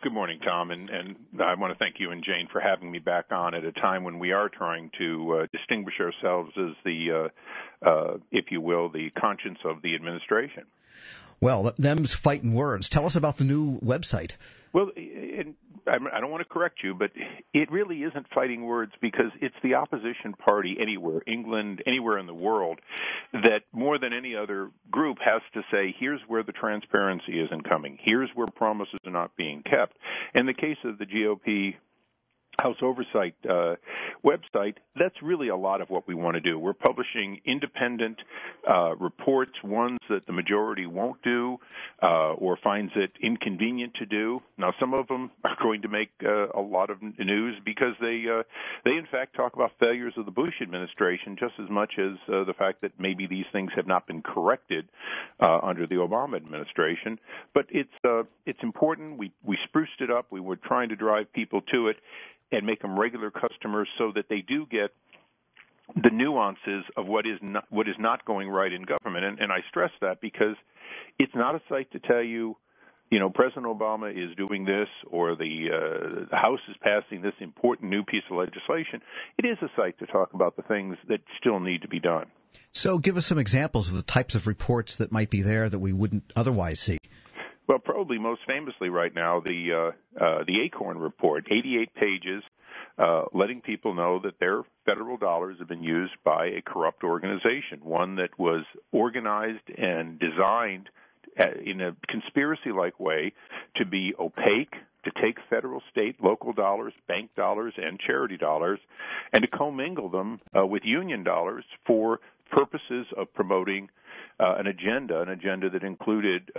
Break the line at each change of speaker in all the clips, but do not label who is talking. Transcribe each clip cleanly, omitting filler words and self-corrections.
Good morning, Tom, and I want to thank you and Jane for having me back on at a time when we are trying to distinguish ourselves as the, if you will, the conscience of the administration.
Well, them's fighting words. Tell us about the new website.
Well, I don't want to correct you, but it really isn't fighting words because it's the opposition party anywhere, England, anywhere in the world, that more than any other group has to say, here's where the transparency isn't coming. Here's where promises are not being kept. In the case of the GOP House Oversight website, that's really a lot of what we want to do. We're publishing independent reports, ones that the majority won't do or finds it inconvenient to do. Now, some of them are going to make a lot of news because they in fact talk about failures of the Bush administration just as much as the fact that maybe these things have not been corrected under the Obama administration. But it's important. We spruced it up. We were trying to drive people to it and make them regular customers so that they do get the nuances of what is not going right in government. And I stress that because it's not a site to tell you, President Obama is doing this or the House is passing this important new piece of legislation. It is a site to talk about the things that still need to be done.
So give us some examples of the types of reports that might be there that we wouldn't otherwise see.
Well, probably most famously right now, the Acorn report, 88 pages, letting people know that their federal dollars have been used by a corrupt organization, one that was organized and designed in a conspiracy-like way to be opaque, to take federal, state, local dollars, bank dollars, and charity dollars, and to commingle them with union dollars for purposes of promoting an agenda that included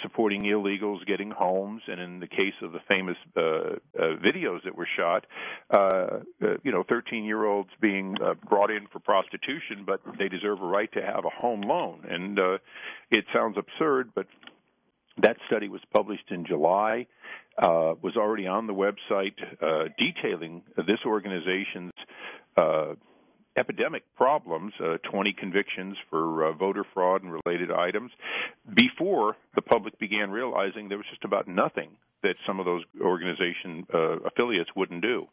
supporting illegals getting homes, and in the case of the famous videos that were shot, 13-year-olds being brought in for prostitution, but they deserve a right to have a home loan. And it sounds absurd, but that study was published in July, was already on the website detailing this organization's epidemic problems, 20 convictions for voter fraud and related items, before the public began realizing there was just about nothing that some of those organization affiliates wouldn't do.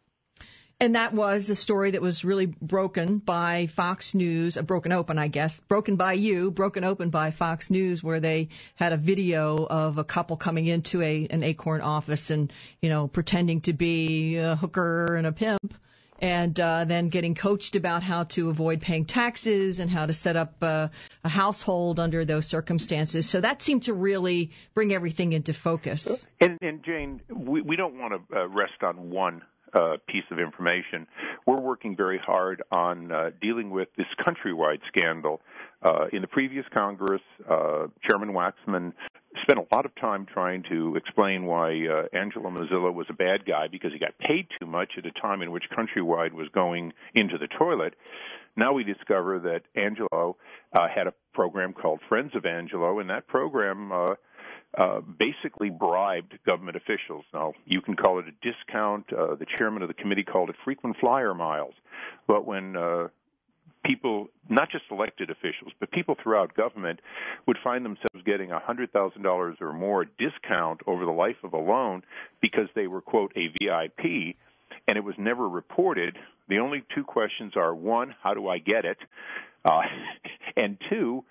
And that was a story that was really broken by Fox News, broken open, I guess, broken by you, broken open by Fox News, where they had a video of a couple coming into an Acorn office and, pretending to be a hooker and a pimp. And then getting coached about how to avoid paying taxes and how to set up a household under those circumstances. So that seemed to really bring everything into focus.
And Jane, we don't want to rest on one piece of information. We're working very hard on dealing with this countrywide scandal. In the previous Congress, Chairman Waxman spent a lot of time trying to explain why Angelo Mozilla was a bad guy because he got paid too much at a time in which Countrywide was going into the toilet. Now we discover that Angelo had a program called Friends of Angelo, and that program basically bribed government officials. Now, you can call it a discount. The chairman of the committee called it frequent flyer miles. But when people, not just elected officials, but people throughout government would find themselves getting $100,000 or more discount over the life of a loan because they were, quote, a VIP, and it was never reported. The only two questions are, one, how do I get it? And two,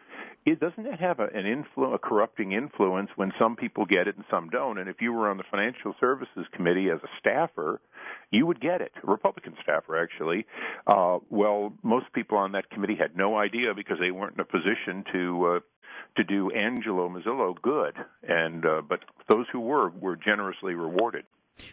doesn't it have a corrupting influence when some people get it and some don't? And if you were on the Financial Services Committee as a staffer, you would get it, a Republican staffer, actually. Well, most people on that committee had no idea because they weren't in a position to do Angelo Mozilo good. And but those who were generously rewarded.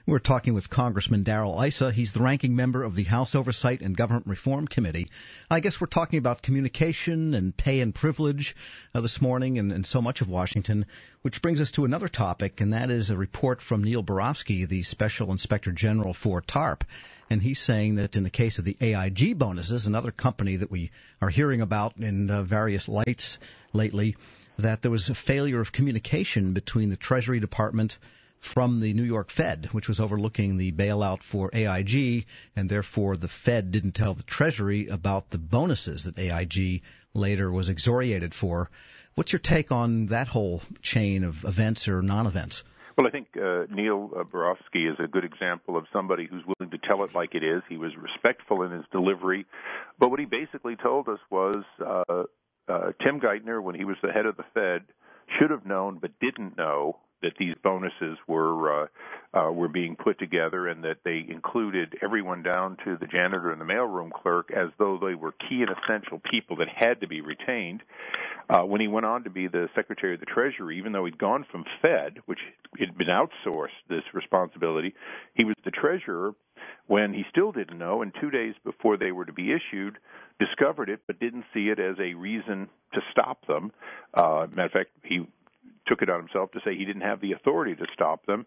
We're talking with Congressman Darrell Issa. He's the ranking member of the House Oversight and Government Reform Committee. I guess we're talking about communication and pay and privilege this morning and so much of Washington, which brings us to another topic, and that is a report from Neil Borofsky, the Special Inspector General for TARP. And he's saying that in the case of the AIG bonuses, another company that we are hearing about in various lights lately, that there was a failure of communication between the Treasury Department from the New York Fed, which was overlooking the bailout for AIG, and therefore the Fed didn't tell the Treasury about the bonuses that AIG later was exoriated for. What's your take on that whole chain of events or non-events?
Well, I think Neil Borofsky is a good example of somebody who's willing to tell it like it is. He was respectful in his delivery, but what he basically told us was Tim Geithner, when he was the head of the Fed, should have known but didn't know that these bonuses were being put together, and that they included everyone down to the janitor and the mailroom clerk as though they were key and essential people that had to be retained. When he went on to be the Secretary of the Treasury, even though he'd gone from Fed, which had been outsourced this responsibility, he was the treasurer when he still didn't know, and 2 days before they were to be issued, discovered it but didn't see it as a reason to stop them. Matter of fact, he took it on himself to say he didn't have the authority to stop them.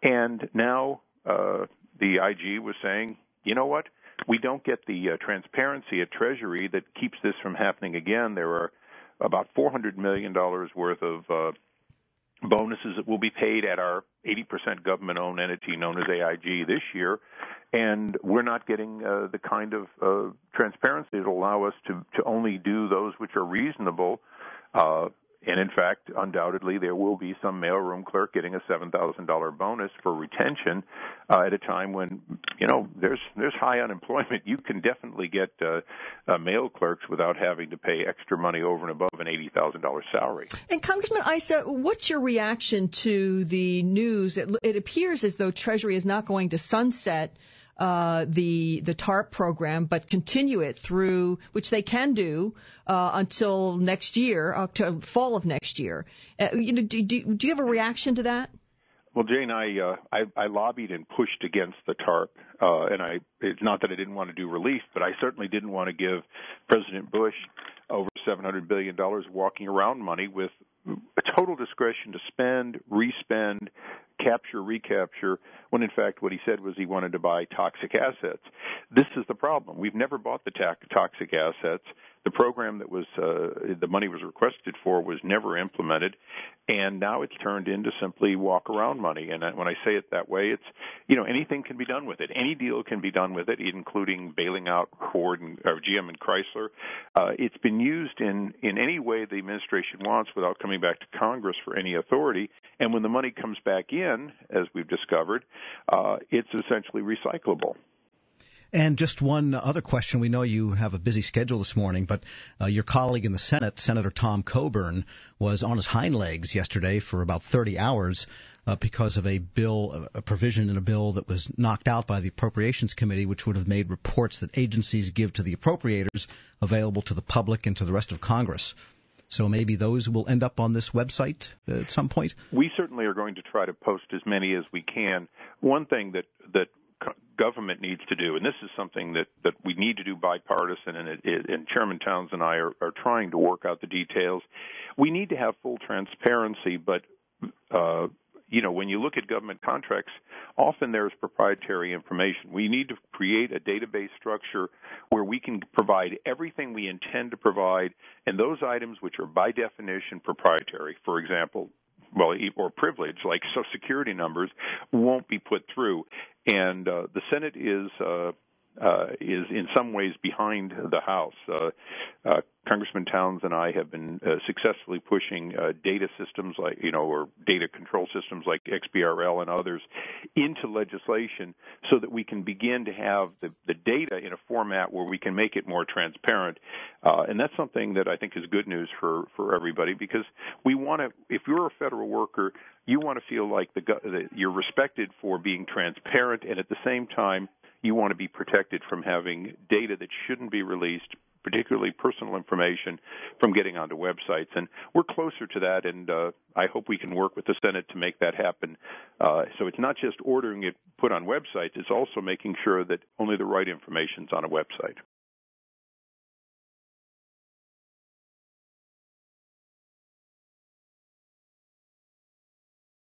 And now the IG was saying, you know what, we don't get the transparency at Treasury that keeps this from happening again. There are about $400 million worth of bonuses that will be paid at our 80% government-owned entity known as AIG this year, and we're not getting the kind of transparency that will allow us to only do those which are reasonable. And in fact, undoubtedly, there will be some mailroom clerk getting a $7,000 bonus for retention at a time when, you know, there's high unemployment. You can definitely get mail clerks without having to pay extra money over and above an $80,000 salary. And
Congressman Issa, what's your reaction to the news? It appears as though Treasury is not going to sunset the TARP program, but continue it through, which they can do until next year, to fall of next year. Do you have a reaction to that?
Well, Jane, I lobbied and pushed against the TARP, and it's not that I didn't want to do relief, but I certainly didn't want to give President Bush over $700 billion walking around money with a total discretion to spend, respend, capture, recapture, when in fact what he said was he wanted to buy toxic assets. This is the problem. We've never bought the toxic assets. The program that was the money was requested for was never implemented, and now it's turned into simply walk around money. And when I say it that way, it's, you know, anything can be done with it. Any deal can be done with it, including bailing out Ford or GM and Chrysler. It's been used in any way the administration wants without coming back to Congress for any authority. And when the money comes back in, as we've discovered, it's essentially recyclable.
And just one other question. We know you have a busy schedule this morning, but your colleague in the Senate, Senator Tom Coburn, was on his hind legs yesterday for about 30 hours because of a provision in a bill that was knocked out by the Appropriations Committee, which would have made reports that agencies give to the appropriators available to the public and to the rest of Congress. So maybe those will end up on this website at some point? We certainly are going to try to post as many as we can. One thing that government needs to do, and this is something that we need to do bipartisan, and Chairman Towns and I are trying to work out the details. We need to have full transparency, but when you look at government contracts, often there's proprietary information. We need to create a database structure where we can provide everything we intend to provide, and those items which are by definition proprietary, for example, or privilege, like Social Security numbers, won't be put through. And the Senate is in some ways behind the House. Congressman Towns and I have been successfully pushing data systems or data control systems like XBRL and others into legislation so that we can begin to have the data in a format where we can make it more transparent. And that's something that I think is good news for everybody, because we want to, if you're a federal worker, you want to feel like that you're respected for being transparent, and at the same time, you want to be protected from having data that shouldn't be released, particularly personal information, from getting onto websites. And we're closer to that, and I hope we can work with the Senate to make that happen. So it's not just ordering it put on websites, it's also making sure that only the right information is on a website.